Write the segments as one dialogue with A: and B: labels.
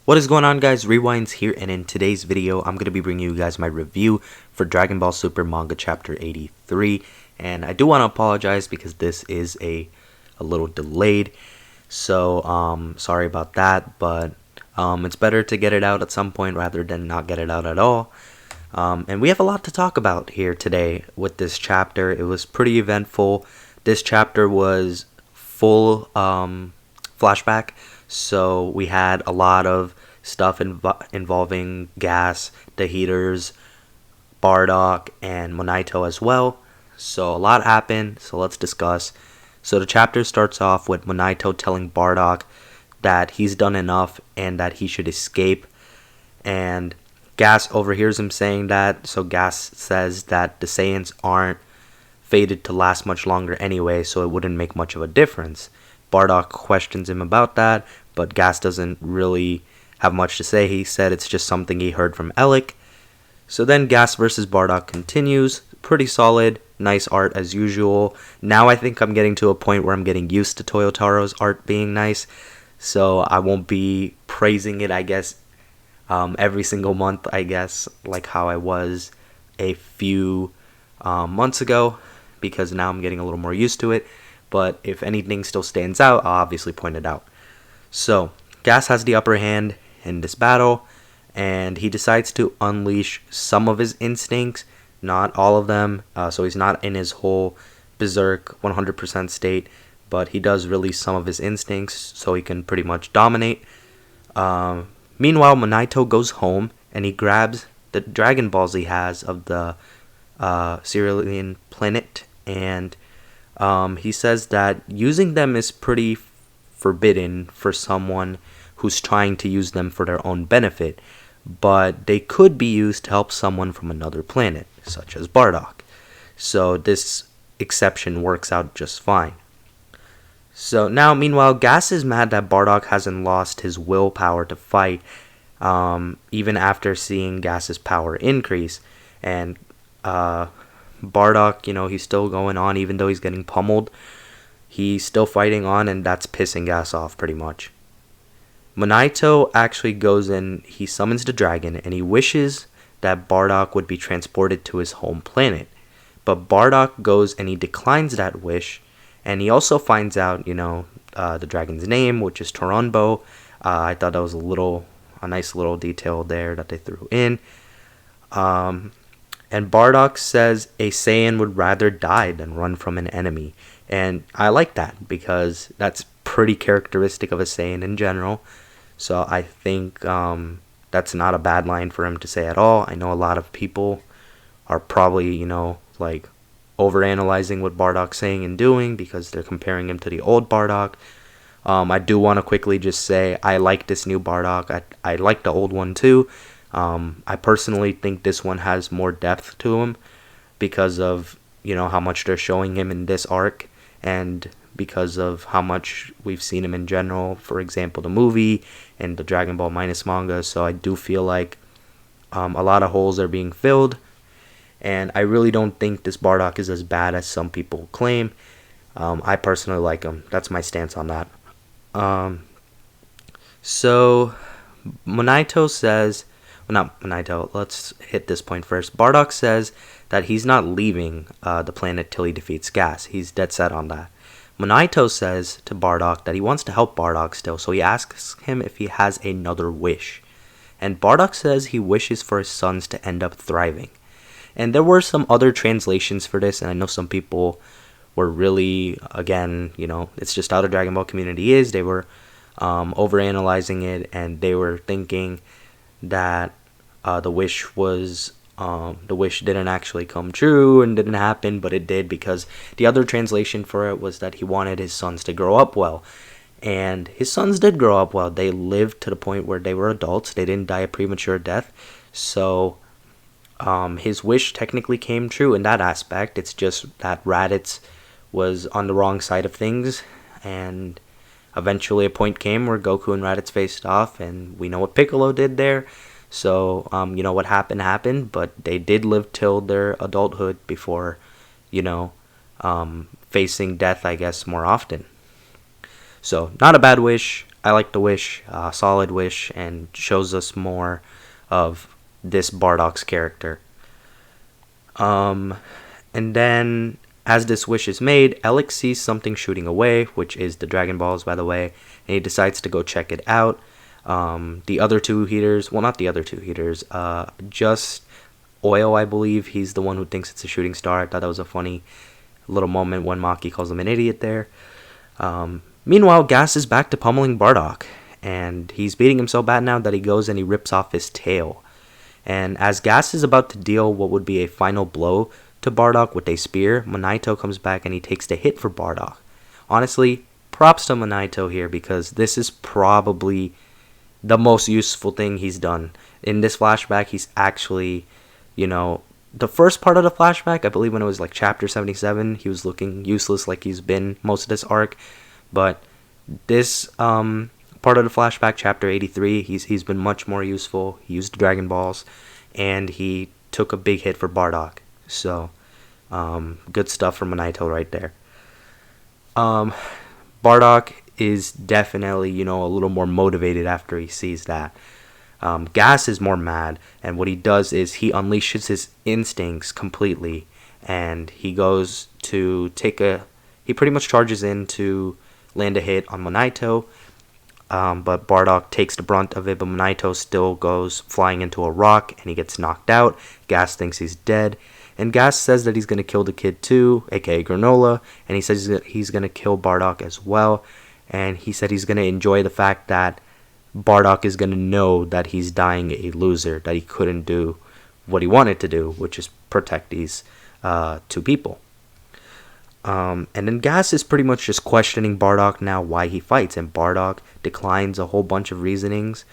A: What is going on, guys? Rewinds here, and in today's video I'm going to be bringing you guys my review for Dragon Ball Super Manga Chapter 83, and I do want to apologize because this is a little delayed, so sorry about that, but it's better to get it out at some point rather than not get it out at all. And we have a lot to talk about here today with this chapter. It was pretty eventful. This chapter was full flashback, so we had a lot of stuff involving Gas, the Heaters, Bardock, and Monaito as well. So a lot happened, so let's discuss. So the chapter starts off with Monaito telling Bardock that he's done enough and that he should escape, and Gas overhears him saying that, so Gas says that the Saiyans aren't fated to last much longer anyway, so it wouldn't make much of a difference. Bardock questions him about that, but Gas doesn't really have much to say. He said it's just something he heard from Elec. So then Gas versus Bardock continues. Pretty solid, nice art as usual. Now I think I'm getting to a point where I'm getting used to Toyotaro's art being nice, so I won't be praising it, I guess, every single month, I guess, like how I was a few months ago, because now I'm getting a little more used to it. But if anything still stands out, I'll obviously point it out. So Gas has the upper hand in this battle, and he decides to unleash some of his instincts, not all of them, so he's not in his whole berserk 100% state, but he does release some of his instincts so he can pretty much dominate. Meanwhile, Monaito goes home and he grabs the Dragon Balls he has of the Cerulean planet, and he says that using them is pretty forbidden for someone who's trying to use them for their own benefit, but they could be used to help someone from another planet, such as Bardock. So this exception works out just fine. So now, meanwhile, Gas is mad that Bardock hasn't lost his willpower to fight, even after seeing Gas's power increase. And Bardock, he's still going on, even though he's getting pummeled. He's still fighting on, and that's pissing Gas off pretty much. Monaito actually goes in, he summons the dragon, and he wishes that Bardock would be transported to his home planet. But Bardock goes and he declines that wish, and he also finds out, the dragon's name, which is Toronbo. I thought that was a nice little detail there that they threw in. And Bardock says a Saiyan would rather die than run from an enemy. And I like that, because that's pretty characteristic of a Saiyan in general. So I think that's not a bad line for him to say at all. I know a lot of people are probably, overanalyzing what Bardock's saying and doing because they're comparing him to the old Bardock. I do want to quickly just say I like this new Bardock. I like the old one too. I personally think this one has more depth to him because of, how much they're showing him in this arc, and because of how much we've seen him in general, for example, the movie and the Dragon Ball Minus manga. So I do feel like a lot of holes are being filled, and I really don't think this Bardock is as bad as some people claim. I personally like him. That's my stance on that. So Monaito says, well, not Monaito, let's hit this point first. Bardock says that he's not leaving the planet till he defeats Gas. He's dead set on that. Monaito says to Bardock that he wants to help Bardock still, so he asks him if he has another wish. And Bardock says he wishes for his sons to end up thriving. And there were some other translations for this, and I know some people were really, again, it's just how the Dragon Ball community is. They were overanalyzing it, and they were thinking that the wish didn't actually come true and didn't happen, but it did, because the other translation for it was that he wanted his sons to grow up well. And his sons did grow up well. They lived to the point where they were adults. They didn't die a premature death. So his wish technically came true in that aspect. It's just that Raditz was on the wrong side of things, and eventually a point came where Goku and Raditz faced off, and we know what Piccolo did there. So, what happened, but they did live till their adulthood before, facing death, I guess, more often. So, not a bad wish. I like the wish, solid wish, and shows us more of this Bardock's character. And then as this wish is made, Alex sees something shooting away, which is the Dragon Balls, by the way, and he decides to go check it out. The other two heaters, well, not the other two heaters, just Oil, I believe, he's the one who thinks it's a shooting star. I thought that was a funny little moment when Maki calls him an idiot there. Meanwhile, Gas is back to pummeling Bardock, and he's beating him so bad now that he goes and he rips off his tail. And as Gas is about to deal what would be a final blow to Bardock with a spear, Monaito comes back and he takes the hit for Bardock. Honestly, props to Monaito here, because this is probably the most useful thing he's done. In this flashback, he's actually, the first part of the flashback, I believe when it was like chapter 77, he was looking useless like he's been most of this arc. But this part of the flashback, chapter 83, he's been much more useful. He used Dragon Balls, and he took a big hit for Bardock. So, good stuff from Monaito right there. Bardock is definitely, a little more motivated after he sees that. Gas is more mad, and what he does is he unleashes his instincts completely, and he goes to he pretty much charges in to land a hit on Monaito, but Bardock takes the brunt of it, but Monaito still goes flying into a rock, and he gets knocked out. Gas thinks he's dead, and Gas says that he's going to kill the kid too, aka Granola, and he says he's going to kill Bardock as well, and he said he's going to enjoy the fact that Bardock is going to know that he's dying a loser, that he couldn't do what he wanted to do, which is protect these two people. And then Gas is pretty much just questioning Bardock now why he fights, and Bardock declines a whole bunch of reasonings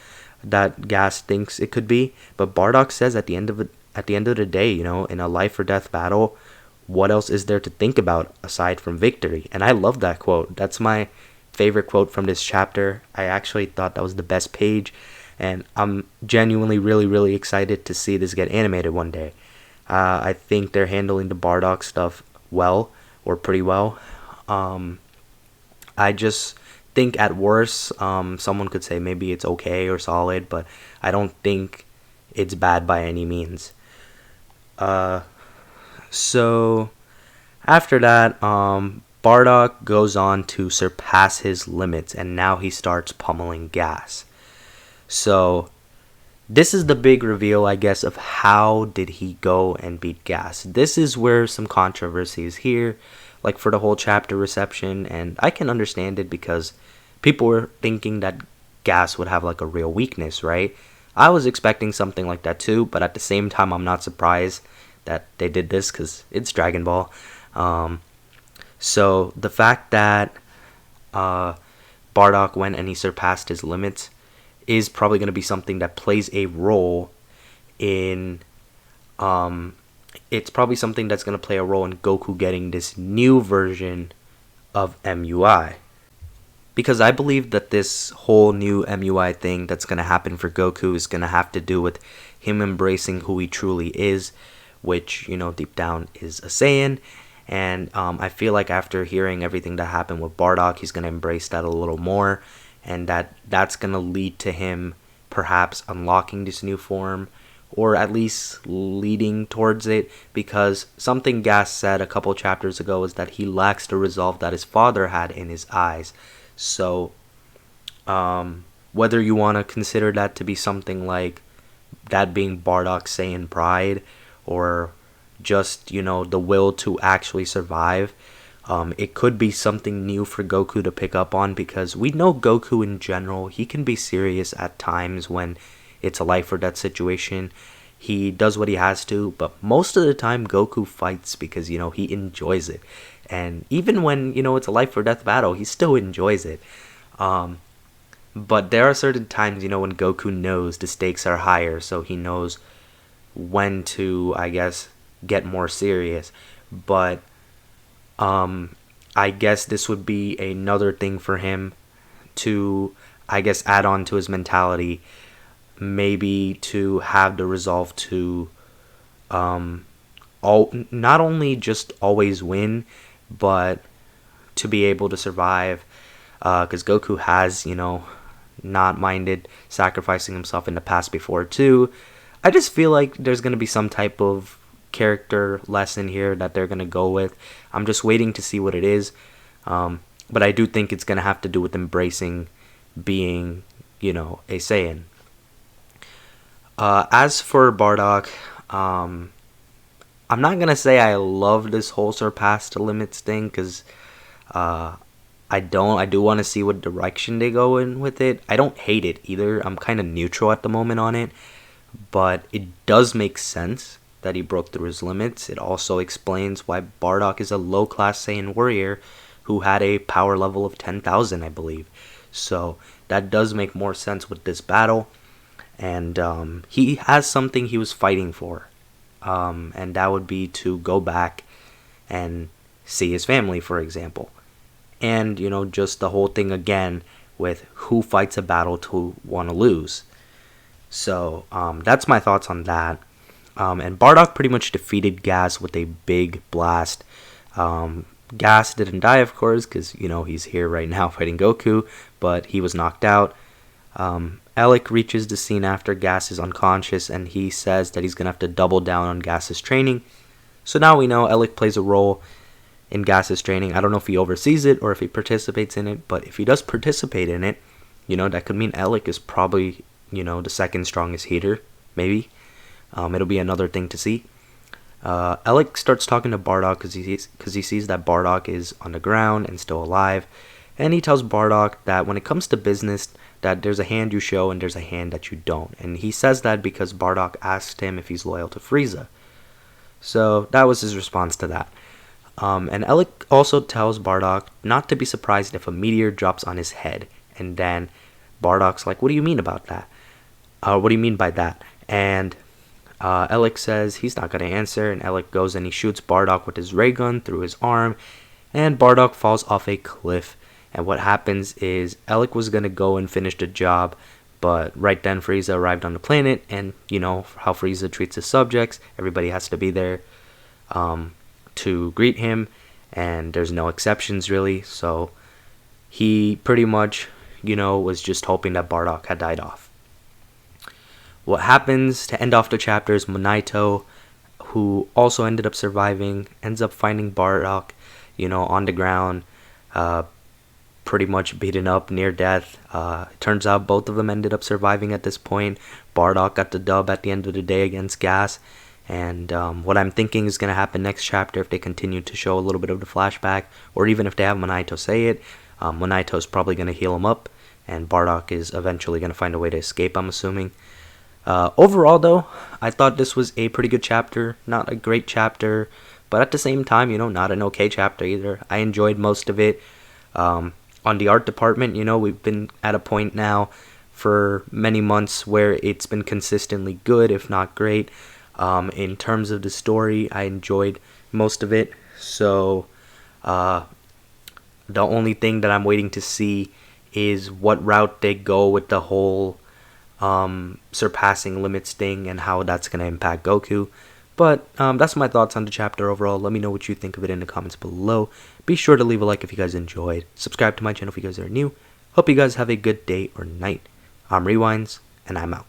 A: that Gas thinks it could be, but Bardock says at the end of the day, in a life or death battle, what else is there to think about aside from victory? And I love that quote. That's my favorite quote from this chapter. I actually thought that was the best page, and I'm genuinely really, really excited to see this get animated one day. I think they're handling the Bardock stuff well, or pretty well. I just think at worst, someone could say maybe it's okay or solid, but I don't think it's bad by any means. So after that, Bardock goes on to surpass his limits, and now he starts pummeling Gas. So this is the big reveal, I guess, of how did he go and beat Gas. This is where some controversy is here, like for the whole chapter reception, and I can understand it because people were thinking that Gas would have like a real weakness, right? I was expecting something like that too, but at the same time, I'm not surprised that they did this because it's Dragon Ball. So the fact that Bardock went and he surpassed his limits is probably going to be something that plays a role in it's probably something that's going to play a role in Goku getting this new version of MUI. Because I believe that this whole new MUI thing that's going to happen for Goku is going to have to do with him embracing who he truly is, which, deep down is a Saiyan. And I feel like after hearing everything that happened with Bardock, he's going to embrace that a little more. And that's going to lead to him perhaps unlocking this new form, or at least leading towards it. Because something Gas said a couple chapters ago is that he lacks the resolve that his father had in his eyes. So whether you want to consider that to be something like that being Bardock's Saiyan pride, or just, the will to actually survive, it could be something new for Goku to pick up on, because we know Goku in general, he can be serious at times when it's a life or death situation. He does what he has to, but most of the time Goku fights because, he enjoys it. And even when, it's a life or death battle, he still enjoys it. But there are certain times, when Goku knows the stakes are higher, so he knows when to, I guess, get more serious. But I guess this would be another thing for him to, I guess, add on to his mentality, maybe to have the resolve to not only just always win, but to be able to survive, because Goku has, not minded sacrificing himself in the past before too. I just feel like there's going to be some type of character lesson here that they're going to go with. I'm just waiting to see what it is. But I do think it's going to have to do with embracing being, a Saiyan. As for Bardock, I'm not going to say I love this whole Surpass the Limits thing, because I do want to see what direction they go in with it. I don't hate it either. I'm kind of neutral at the moment on it. But it does make sense that he broke through his limits. It also explains why Bardock is a low-class Saiyan warrior who had a power level of 10,000, I believe. So that does make more sense with this battle. And he has something he was fighting for. And that would be to go back and see his family, for example. And, just the whole thing again with who fights a battle to want to lose. So that's my thoughts on that. And Bardock pretty much defeated Gas with a big blast. Gas didn't die, of course, because, he's here right now fighting Goku, but he was knocked out. Alec reaches the scene after Gas is unconscious, and he says that he's going to have to double down on Gas's training. So now we know Alec plays a role in Gas's training. I don't know if he oversees it or if he participates in it, but if he does participate in it, that could mean Alec is probably, the second strongest heater, maybe. It'll be another thing to see. Alec starts talking to Bardock because he sees that Bardock is on the ground and still alive, and he tells Bardock that when it comes to business, that there's a hand you show and there's a hand that you don't. And he says that because Bardock asked him if he's loyal to Frieza. So that was his response to that. And Alec also tells Bardock not to be surprised if a meteor drops on his head. And then Bardock's like, what do you mean about that? What do you mean by that? And Alec says he's not going to answer. And Alec goes and he shoots Bardock with his ray gun through his arm. And Bardock falls off a cliff. And what happens is Alec was going to go and finish the job. But right then Frieza arrived on the planet. And how Frieza treats his subjects. Everybody has to be there to greet him, and there's no exceptions really, so he pretty much, was just hoping that Bardock had died off. What happens to end off the chapter is Monaito, who also ended up surviving, ends up finding Bardock, on the ground, pretty much beaten up, near death. It turns out both of them ended up surviving at this point. Bardock got the dub at the end of the day against Gas. And what I'm thinking is going to happen next chapter, if they continue to show a little bit of the flashback, or even if they have Monaito say it, Monaito's probably going to heal him up, and Bardock is eventually going to find a way to escape, I'm assuming. Overall, though, I thought this was a pretty good chapter. Not a great chapter, but at the same time, not an okay chapter either. I enjoyed most of it. On the art department, we've been at a point now for many months where it's been consistently good, if not great. In terms of the story, I enjoyed most of it. So the only thing that I'm waiting to see is what route they go with the whole surpassing limits thing and how that's going to impact Goku. But that's my thoughts on the chapter overall. Let me know what you think of it in the comments below. Be sure to leave a like if you guys enjoyed. Subscribe to my channel if you guys are new. Hope you guys have a good day or night. I'm Rewinds, and I'm out.